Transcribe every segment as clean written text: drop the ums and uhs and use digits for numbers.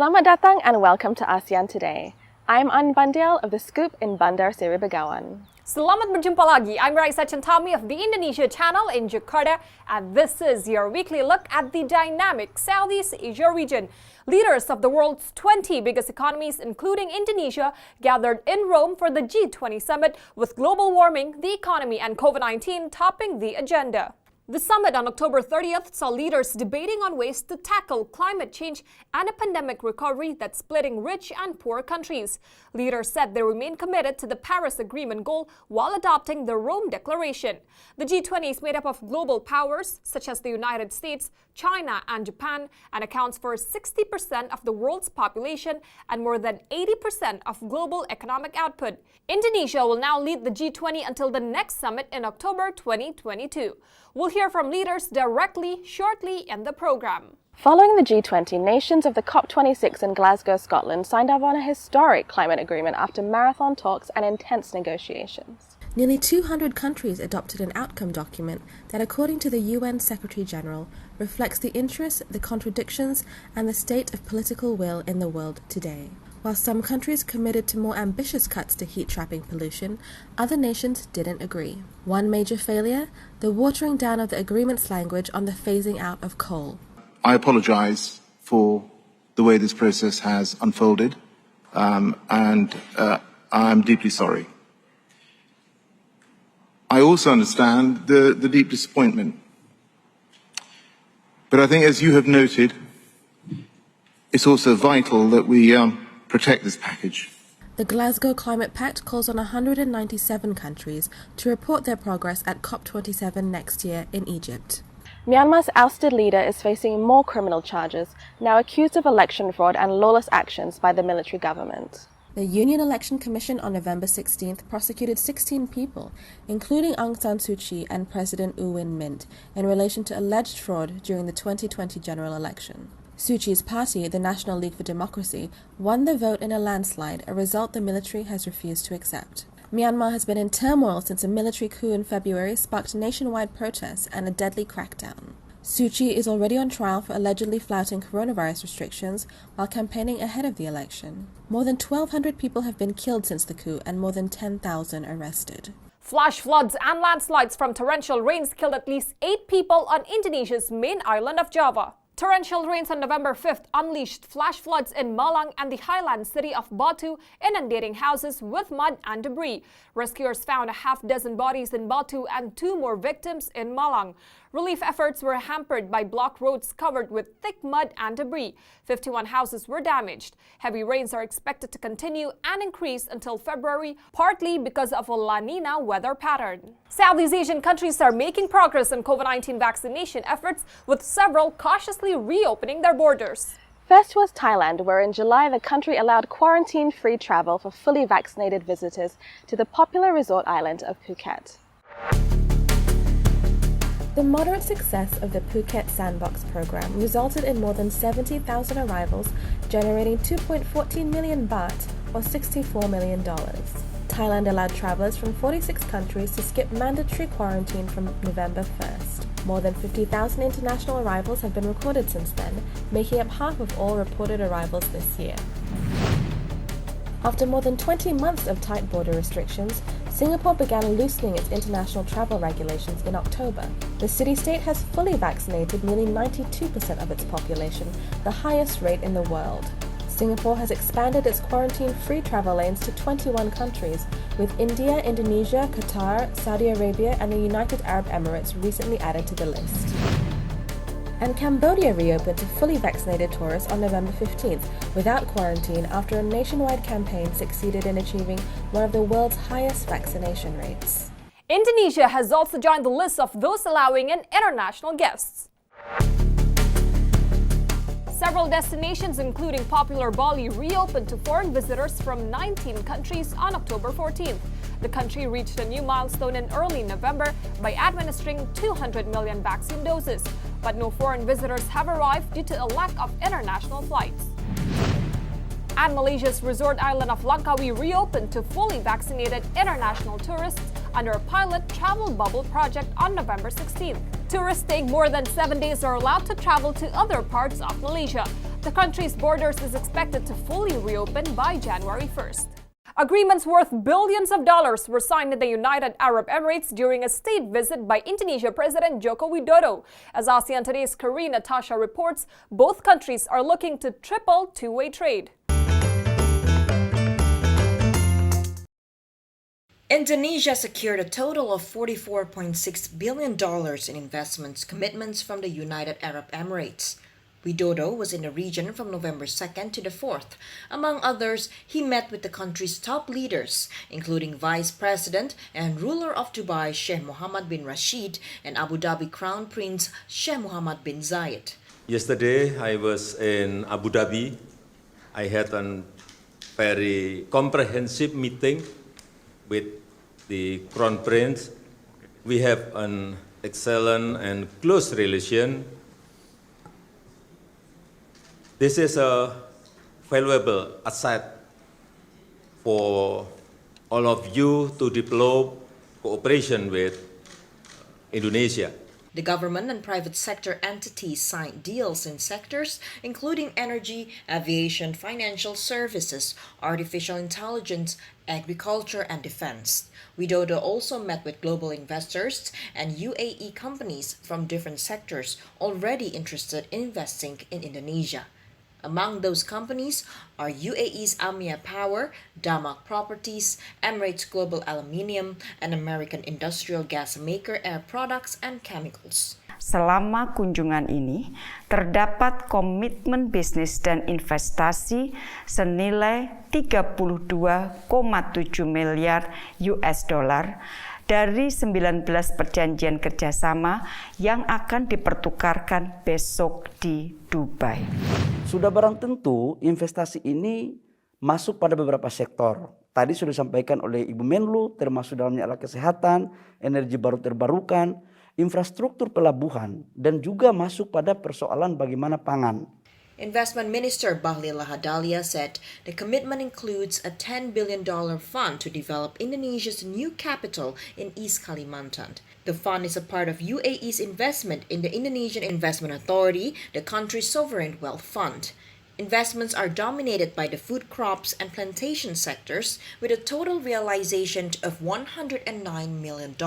Selamat datang and welcome to ASEAN Today. I'm Bandial of The Scoop in Bandar Seri Begawan. Selamat berjumpa lagi. I'm Raissa Chentami of the Indonesia channel in Jakarta, and this is your weekly look at the dynamic Southeast Asia region. Leaders of the world's 20 biggest economies, including Indonesia, gathered in Rome for the G20 summit, with global warming, the economy, and COVID-19 topping the agenda. The summit on October 30th saw leaders debating on ways to tackle climate change and a pandemic recovery that's splitting rich and poor countries. Leaders said they remain committed to the Paris Agreement goal while adopting the Rome Declaration. The G20 is made up of global powers such as the United States, China, and Japan, and accounts for 60% of the world's population and more than 80% of global economic output. Indonesia will now lead the G20 until the next summit in October 2022. We'll hear from leaders directly shortly in the program. Following the G20, nations of the COP26 in Glasgow, Scotland signed up on a historic climate agreement after marathon talks and intense negotiations. Nearly 200 countries adopted an outcome document that, according to the UN Secretary General, reflects the interests, the contradictions, and the state of political will in the world today. While some countries committed to more ambitious cuts to heat-trapping pollution, other nations didn't agree. One major failure, the watering down of the agreement's language on the phasing out of coal. I apologise for the way this process has unfolded, and I'm deeply sorry. I also understand the deep disappointment. But I think, as you have noted, it's also vital that we protect this package. The Glasgow Climate Pact calls on 197 countries to report their progress at COP27 next year in Egypt. Myanmar's ousted leader is facing more criminal charges, now accused of election fraud and lawless actions by the military government. The Union Election Commission on November 16th prosecuted 16 people, including Aung San Suu Kyi and President U Win Mint, in relation to alleged fraud during the 2020 general election. Suu Kyi's party, the National League for Democracy, won the vote in a landslide, a result the military has refused to accept. Myanmar has been in turmoil since a military coup in February sparked nationwide protests and a deadly crackdown. Suu Kyi is already on trial for allegedly flouting coronavirus restrictions while campaigning ahead of the election. More than 1,200 people have been killed since the coup and more than 10,000 arrested. Flash floods and landslides from torrential rains killed at least 8 people on Indonesia's main island of Java. Torrential rains on November 5th unleashed flash floods in Malang and the highland city of Batu, inundating houses with mud and debris. Rescuers found a half-dozen bodies in Batu and 2 more victims in Malang. Relief efforts were hampered by blocked roads covered with thick mud and debris. 51 houses were damaged. Heavy rains are expected to continue and increase until February, partly because of a La Nina weather pattern. Southeast Asian countries are making progress on COVID-19 vaccination efforts, with several cautiously reopening their borders. First was Thailand, where in July the country allowed quarantine-free travel for fully vaccinated visitors to the popular resort island of Phuket. The moderate success of the Phuket Sandbox program resulted in more than 70,000 arrivals, generating 2.14 million baht, or $64 million. Thailand allowed travelers from 46 countries to skip mandatory quarantine from November 1st. More than 50,000 international arrivals have been recorded since then, making up half of all reported arrivals this year. After more than 20 months of tight border restrictions, Singapore began loosening its international travel regulations in October. The city-state has fully vaccinated nearly 92% of its population, the highest rate in the world. Singapore has expanded its quarantine-free travel lanes to 21 countries, with India, Indonesia, Qatar, Saudi Arabia, and the United Arab Emirates recently added to the list. And Cambodia reopened to fully vaccinated tourists on November 15th without quarantine after a nationwide campaign succeeded in achieving one of the world's highest vaccination rates. Indonesia has also joined the list of those allowing in international guests. Several destinations, including popular Bali, reopened to foreign visitors from 19 countries on October 14th. The country reached a new milestone in early November by administering 200 million vaccine doses, but no foreign visitors have arrived due to a lack of international flights. And Malaysia's resort island of Langkawi reopened to fully vaccinated international tourists under a pilot travel bubble project on November 16th. Tourists staying more than 7 days are allowed to travel to other parts of Malaysia. the country's borders is expected to fully reopen by January 1st. Agreements worth billions of dollars were signed in the United Arab Emirates during a state visit by Indonesia President Joko Widodo. As ASEAN Today's Karina Tasha reports, both countries are looking to triple two-way trade. Indonesia secured a total of $44.6 billion in investments commitments from the United Arab Emirates. Widodo was in the region from November 2nd to the 4th. Among others, he met with the country's top leaders, including Vice President and ruler of Dubai Sheikh Mohammed bin Rashid and Abu Dhabi Crown Prince Sheikh Mohammed bin Zayed. Yesterday, I was in Abu Dhabi. I had a very comprehensive meeting with the Crown Prince. We have an excellent and close relation. This is a valuable asset for all of you to develop cooperation with Indonesia. The government and private sector entities signed deals in sectors including energy, aviation, financial services, artificial intelligence, agriculture, and defense. Widodo also met with global investors and UAE companies from different sectors already interested in investing in Indonesia. Among those companies are UAE's Amia Power, Damak Properties, Emirates Global Aluminium, and American industrial gas maker Air Products and Chemicals. Selama kunjungan ini, terdapat komitmen bisnis dan investasi senilai 32,7 miliar US dollar dari 19 perjanjian kerjasama yang akan dipertukarkan besok di Dubai. Sudah barang tentu investasi ini masuk pada beberapa sektor. Tadi sudah disampaikan oleh Ibu Menlu, termasuk dalamnya adalah kesehatan, energi baru terbarukan, infrastruktur pelabuhan, dan juga masuk pada persoalan bagaimana pangan. Investment Minister Bahlil Lahadalia said the commitment includes a $10 billion fund to develop Indonesia's new capital in East Kalimantan. The fund is a part of UAE's investment in the Indonesian Investment Authority, the country's sovereign wealth fund. Investments are dominated by the food crops and plantation sectors with a total realization of $109 million.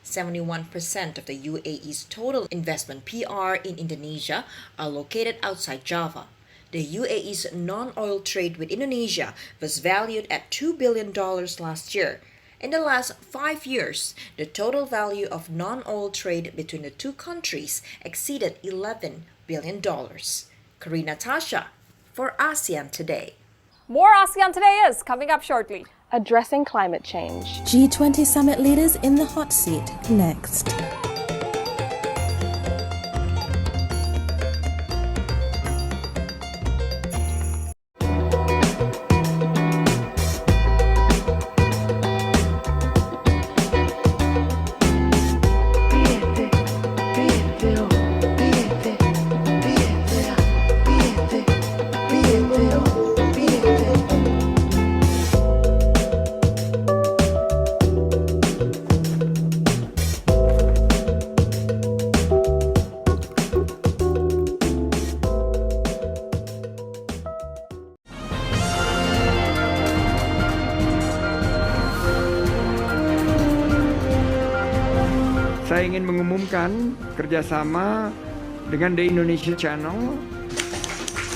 71% of the UAE's total investment PR in Indonesia are located outside Java. The UAE's non-oil trade with Indonesia was valued at $2 billion last year. In the last 5 years, the total value of non-oil trade between the two countries exceeded $11 billion. Karina Tasha for ASEAN Today. More ASEAN Today is coming up shortly. Addressing climate change. G20 summit leaders in the hot seat next. Saya ingin mengumumkan kerjasama dengan The Indonesia Channel.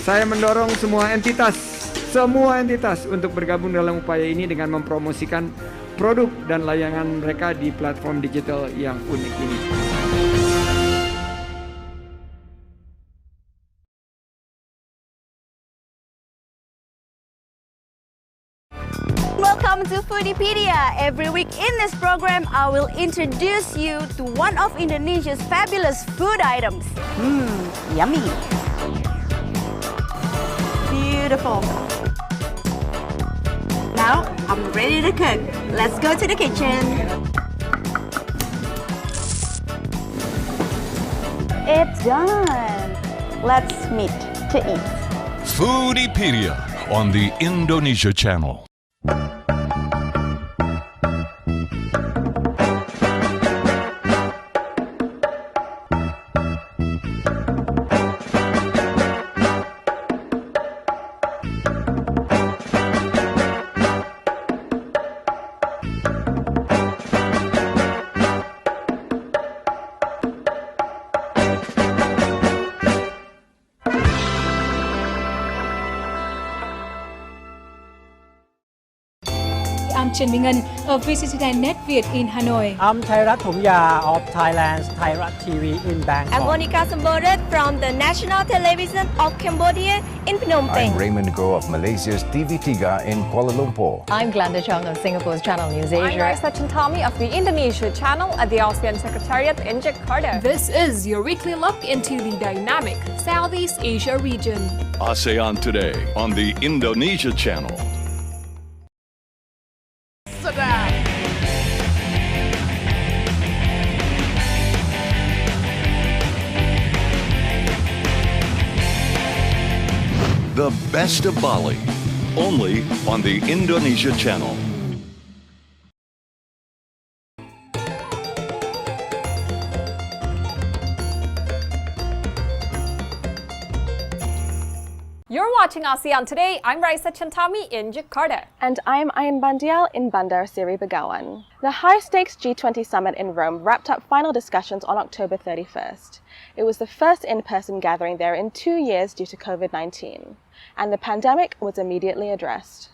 Saya mendorong semua entitas untuk bergabung dalam upaya ini dengan mempromosikan produk dan layanan mereka di platform digital yang unik ini. Welcome to Foodiepedia. Every week in this program, I will introduce you to one of Indonesia's fabulous food items. Yummy. Beautiful. Now, I'm ready to cook. Let's go to the kitchen. It's done. Let's meet to eat. Foodiepedia on the Indonesia Channel. I'm Trần Minh Ngân of VCCTV Net Việt in Hanoi. I'm Thairat Thomya of Thailand's Thairat TV in Bangkok. I'm Monica Sambodet from the National Television of Cambodia in Phnom Penh. I'm Raymond Goh of Malaysia's TV3 in Kuala Lumpur. I'm Glenda Chong of Singapore's Channel News Asia. I'm Raissa Chentami of the Indonesia channel at the ASEAN Secretariat in Jakarta. This is your weekly look into the dynamic Southeast Asia region. ASEAN Today on the Indonesia Channel. The best of Bali, only on the Indonesia Channel. You're watching ASEAN Today. I'm Raissa Chentami in Jakarta. And I'm Bandial in Bandar Seri Begawan. The high-stakes G20 summit in Rome wrapped up final discussions on October 31st. It was the first in-person gathering there in 2 years due to COVID-19. And the pandemic was immediately addressed.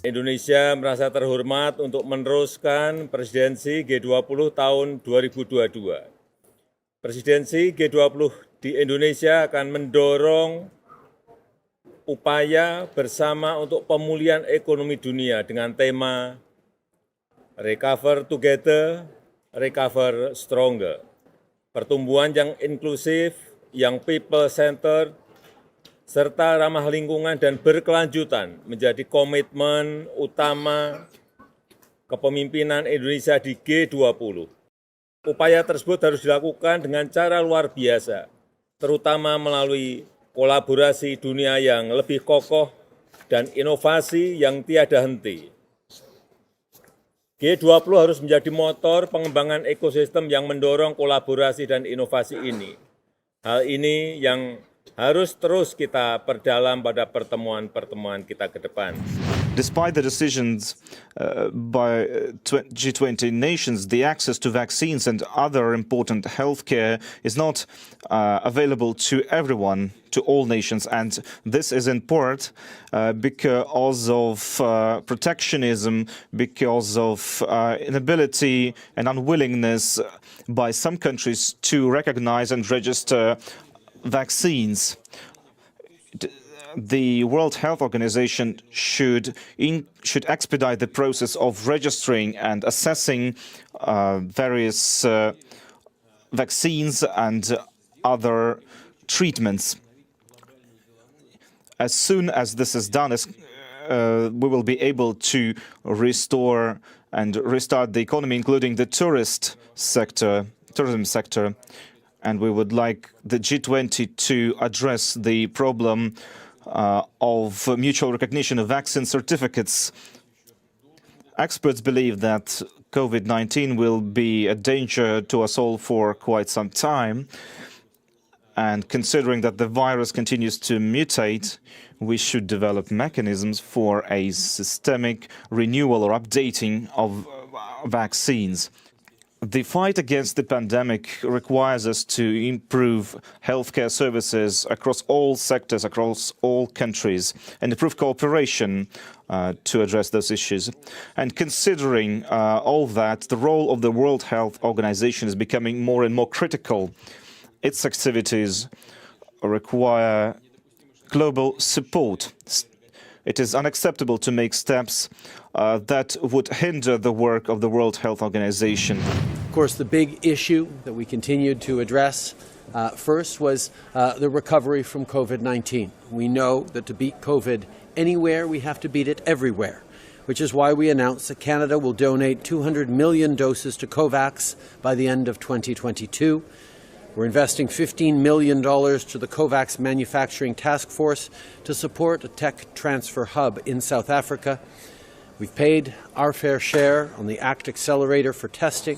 Indonesia merasa terhormat untuk meneruskan presidensi G20 tahun 2022. Presidensi G20 di Indonesia akan mendorong upaya bersama untuk pemulihan ekonomi dunia dengan tema Recover Together, Recover Stronger. Pertumbuhan yang inklusif, yang people-centered, serta ramah lingkungan dan berkelanjutan menjadi komitmen utama kepemimpinan Indonesia di G20. Upaya tersebut harus dilakukan dengan cara luar biasa, terutama melalui kolaborasi dunia yang lebih kokoh dan inovasi yang tiada henti. G20 harus menjadi motor pengembangan ekosistem yang mendorong kolaborasi dan inovasi ini. Hal ini yang harus terus kita perdalam pada pertemuan-pertemuan kita ke depan. Despite the decisions by G20 nations, the access to vaccines and other important healthcare is not available to everyone, to all nations, and this is in part because of protectionism, because of inability and unwillingness by some countries to recognize and register vaccines. The World Health Organization should expedite the process of registering and assessing various vaccines and other treatments. As soon as this is done, we will be able to restore and restart the economy, including the tourism sector, and we would like the G20 to address the problem of mutual recognition of vaccine certificates. Experts believe that COVID-19 will be a danger to us all for quite some time, and considering that the virus continues to mutate, we should develop mechanisms for a systemic renewal or updating of vaccines. The fight against the pandemic requires us to improve healthcare services across all sectors, across all countries, and improve cooperation to address those issues. And considering all that, the role of the World Health Organization is becoming more and more critical. Its activities require global support. It is unacceptable to make steps that would hinder the work of the World Health Organization. Of course, the big issue that we continued to address first was the recovery from COVID-19. We know that to beat COVID anywhere, we have to beat it everywhere, which is why we announced that Canada will donate 200 million doses to COVAX by the end of 2022. We're investing $15 million to the COVAX Manufacturing Task Force to support a tech transfer hub in South Africa. We've paid our fair share on the ACT Accelerator for testing,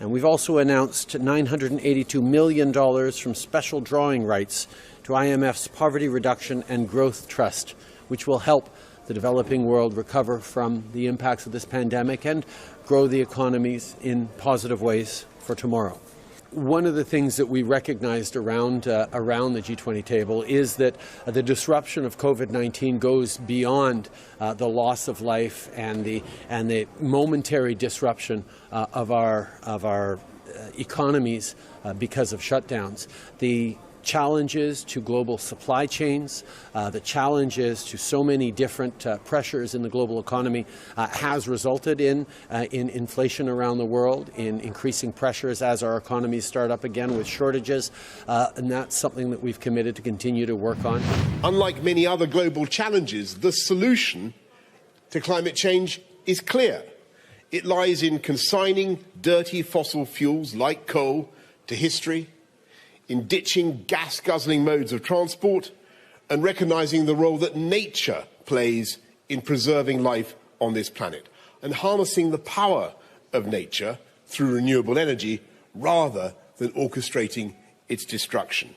and we've also announced $982 million from special drawing rights to IMF's Poverty Reduction and Growth Trust, which will help the developing world recover from the impacts of this pandemic and grow the economies in positive ways for tomorrow. One of the things that we recognized around the G20 table is that the disruption of COVID-19 goes beyond the loss of life and the momentary disruption of our economies because of shutdowns. The challenges to global supply chains, the challenges to so many different pressures in the global economy has resulted in inflation around the world, in increasing pressures as our economies start up again with shortages, and that's something that we've committed to continue to work on. Unlike many other global challenges, the solution to climate change is clear. It lies in consigning dirty fossil fuels like coal to history, in ditching gas-guzzling modes of transport, and recognizing the role that nature plays in preserving life on this planet, and harnessing the power of nature through renewable energy rather than orchestrating its destruction.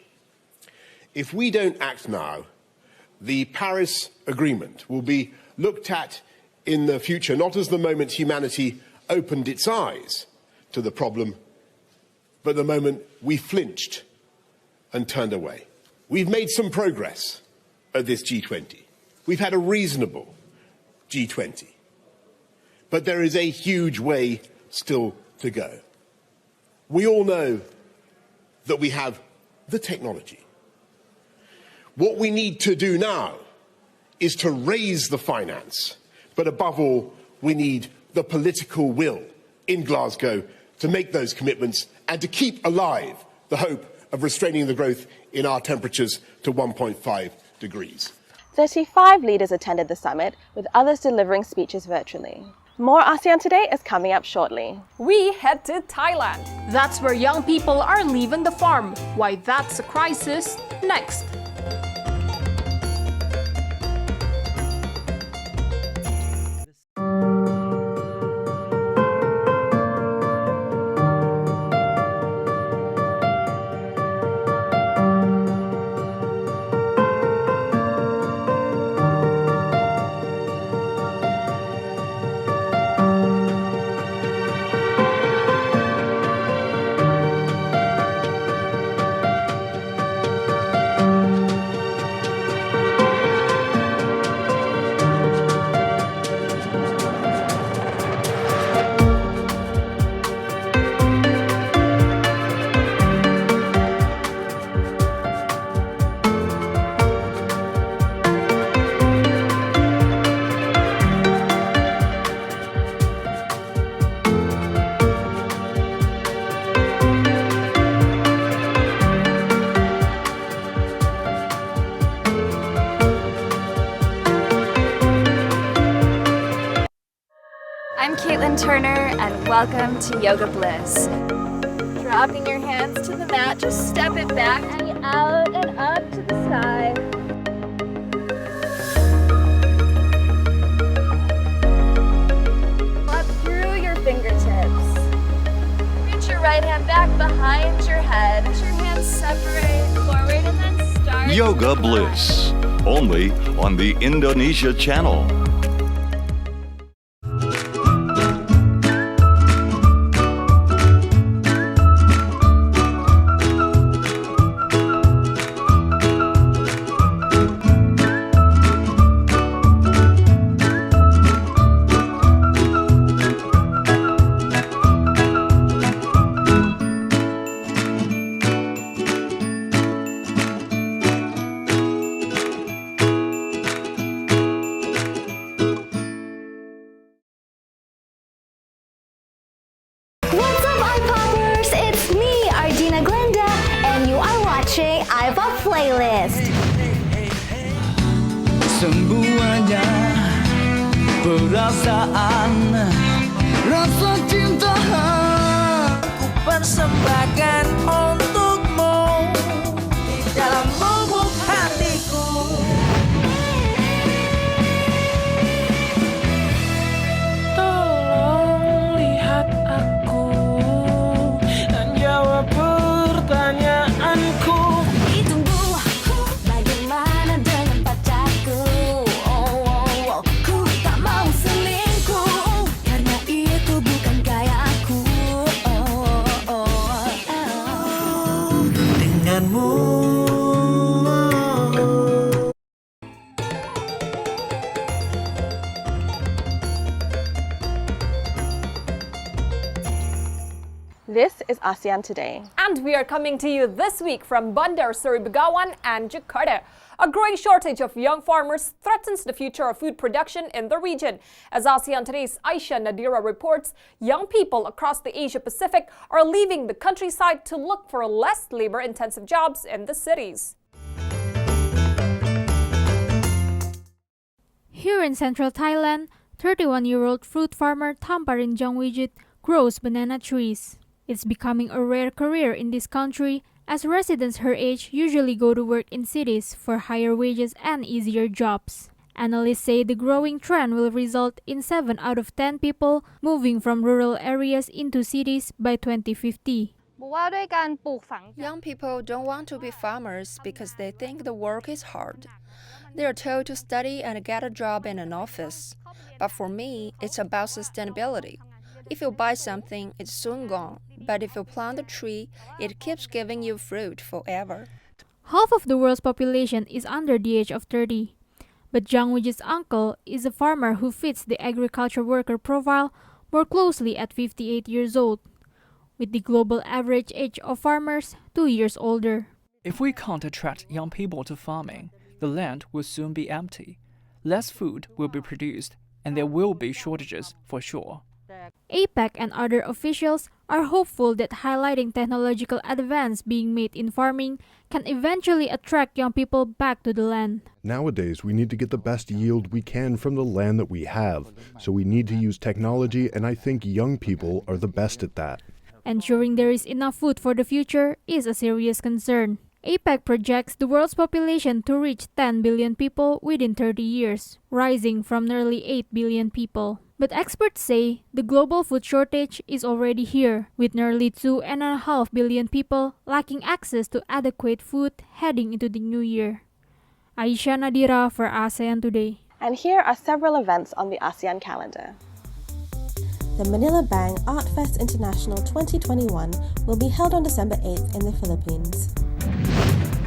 If we don't act now, the Paris Agreement will be looked at in the future not as the moment humanity opened its eyes to the problem, but the moment we flinched and turned away. We've made some progress at this G20. We've had a reasonable G20. But there is a huge way still to go. We all know that we have the technology. What we need to do now is to raise the finance, but above all, we need the political will in Glasgow to make those commitments and to keep alive the hope of restraining the growth in our temperatures to 1.5 degrees. 35 leaders attended the summit, with others delivering speeches virtually. More ASEAN Today is coming up shortly. We head to Thailand. That's where young people are leaving the farm. Why that's a crisis, next. Turner, and welcome to Yoga Bliss. Dropping your hands to the mat, just step it back and out and up to the side. Up through your fingertips. Reach your right hand back behind your head. Let your hands separate forward and then start. Yoga Bliss, only on the Indonesia Channel. Playlist. Semuanya perasaan rasa cinta ku persembahkan untukmu di dalam lubuk hatiku. Tolong lihat aku dan jawab pertanyaanku. This is ASEAN Today. And we are coming to you this week from Bandar Seri Begawan and Jakarta. A growing shortage of young farmers threatens the future of food production in the region. As ASEAN Today's Aisha Nadira reports, young people across the Asia-Pacific are leaving the countryside to look for less labor-intensive jobs in the cities. Here in central Thailand, 31-year-old fruit farmer Thamparin Jongwijit grows banana trees. It's becoming a rare career in this country, as residents her age usually go to work in cities for higher wages and easier jobs. Analysts say the growing trend will result in 7 out of 10 people moving from rural areas into cities by 2050. Young people don't want to be farmers because they think the work is hard. They are told to study and get a job in an office. But for me, it's about sustainability. If you buy something, it's soon gone. But if you plant a tree, it keeps giving you fruit forever. Half of the world's population is under the age of 30. But Jongwijit's uncle is a farmer who fits the agriculture worker profile more closely at 58 years old, with the global average age of farmers 2 years older. If we can't attract young people to farming, the land will soon be empty. Less food will be produced, and there will be shortages for sure. APEC and other officials are hopeful that highlighting technological advance being made in farming can eventually attract young people back to the land. Nowadays, we need to get the best yield we can from the land that we have. So we need to use technology, and I think young people are the best at that. Ensuring there is enough food for the future is a serious concern. APEC projects the world's population to reach 10 billion people within 30 years, rising from nearly 8 billion people. But experts say the global food shortage is already here, with nearly 2.5 billion people lacking access to adequate food heading into the new year. Aisha Nadira for ASEAN Today. And here are several events on the ASEAN calendar. The Manila Bang Art Fest International 2021 will be held on December 8th in the Philippines.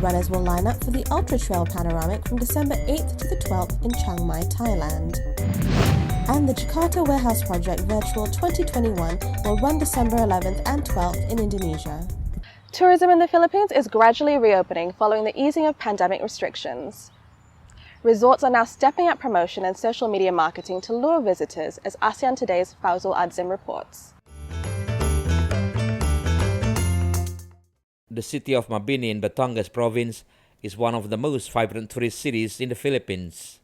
Runners will line up for the Ultra Trail Panoramic from December 8th to the 12th in Chiang Mai, Thailand. And the Jakarta Warehouse Project Virtual 2021 will run December 11th and 12th in Indonesia. Tourism in the Philippines is gradually reopening following the easing of pandemic restrictions. Resorts are now stepping up promotion and social media marketing to lure visitors, as ASEAN Today's Fauzul Adzim reports. The city of Mabini in Batangas province is one of the most vibrant tourist cities in the Philippines.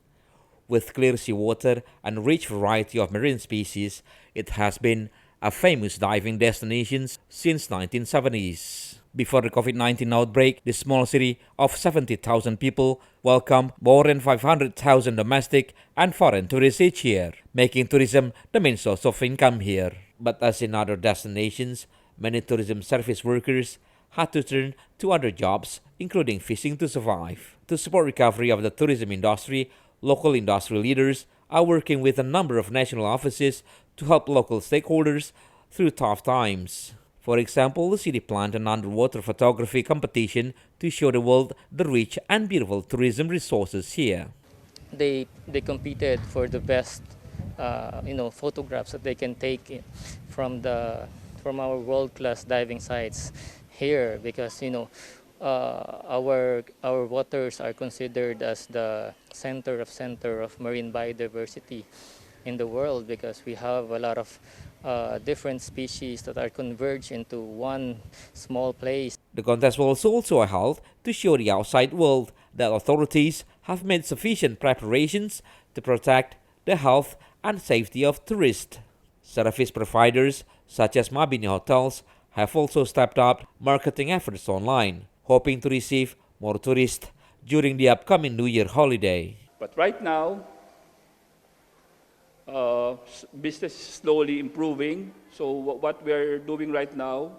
With clear seawater and rich variety of marine species, it has been a famous diving destination since 1970s. Before the COVID-19 outbreak, the small city of 70,000 people welcomed more than 500,000 domestic and foreign tourists each year, making tourism the main source of income here. But as in other destinations, many tourism service workers had to turn to other jobs, including fishing, to survive. To support recovery of the tourism industry, local industry leaders are working with a number of national offices to help local stakeholders through tough times. For example, the city planned an underwater photography competition to show the world the rich and beautiful tourism resources here. They competed for the best, photographs that they can take from our world-class diving sites here, because our waters are considered as the center of marine biodiversity in the world, because we have a lot of different species that are converged into one small place. The contest was also held to show the outside world that authorities have made sufficient preparations to protect the health and safety of tourists. Service providers such as Mabini Hotels have also stepped up marketing efforts online, hoping to receive more tourists during the upcoming New Year holiday. But right now, business is slowly improving. So what we are doing right now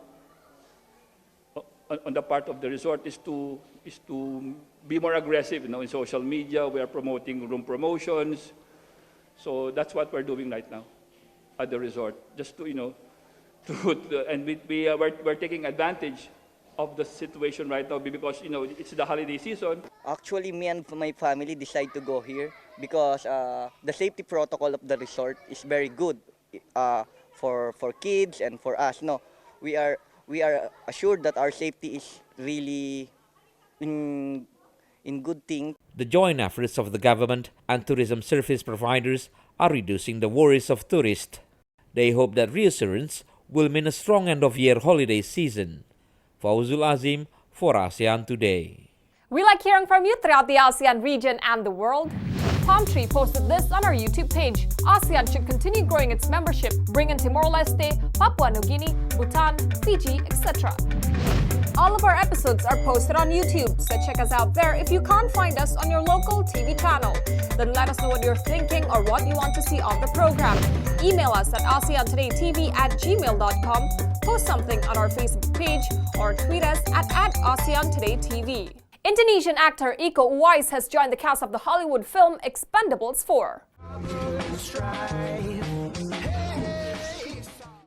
on the part of the resort is to be more aggressive. In social media, we are promoting room promotions. So that's what we're doing right now at the resort, just to and we're taking advantage of the situation right now, because it's the holiday season. Actually, me and my family decide to go here because the safety protocol of the resort is very good for kids and for us. we are assured that our safety is really in good thing. The joint efforts of the government and tourism service providers are reducing the worries of tourists. They hope that reassurance will mean a strong end-of-year holiday season. Fauzul Azim for ASEAN Today. We like hearing from you throughout the ASEAN region and the world. Palm Tree posted this on our YouTube page. ASEAN should continue growing its membership, bring in Timor-Leste, Papua New Guinea, Bhutan, Fiji, etc. All of our episodes are posted on YouTube, so check us out there if you can't find us on your local TV channel. Then let us know what you're thinking or what you want to see on the program. Email us at ASEANTodayTV@gmail.com, post something on our Facebook page, or tweet us at @ASEANTodayTV. Indonesian actor Iko Uwais has joined the cast of the Hollywood film Expendables 4.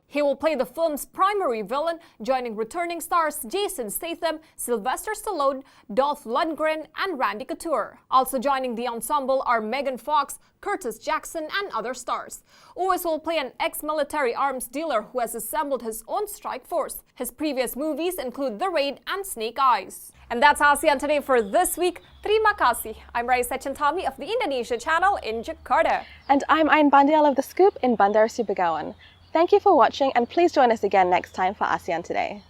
He will play the film's primary villain, joining returning stars Jason Statham, Sylvester Stallone, Dolph Lundgren, and Randy Couture. Also joining the ensemble are Megan Fox, Curtis Jackson, and other stars. Uwais will play an ex-military arms dealer who has assembled his own strike force. His previous movies include The Raid and Snake Eyes. And that's ASEAN Today for this week. Terima kasih. I'm Raissa Chentami of the Indonesia channel in Jakarta. And I'm Bandial of The Scoop in Bandar Seri Begawan. Thank you for watching, and please join us again next time for ASEAN Today.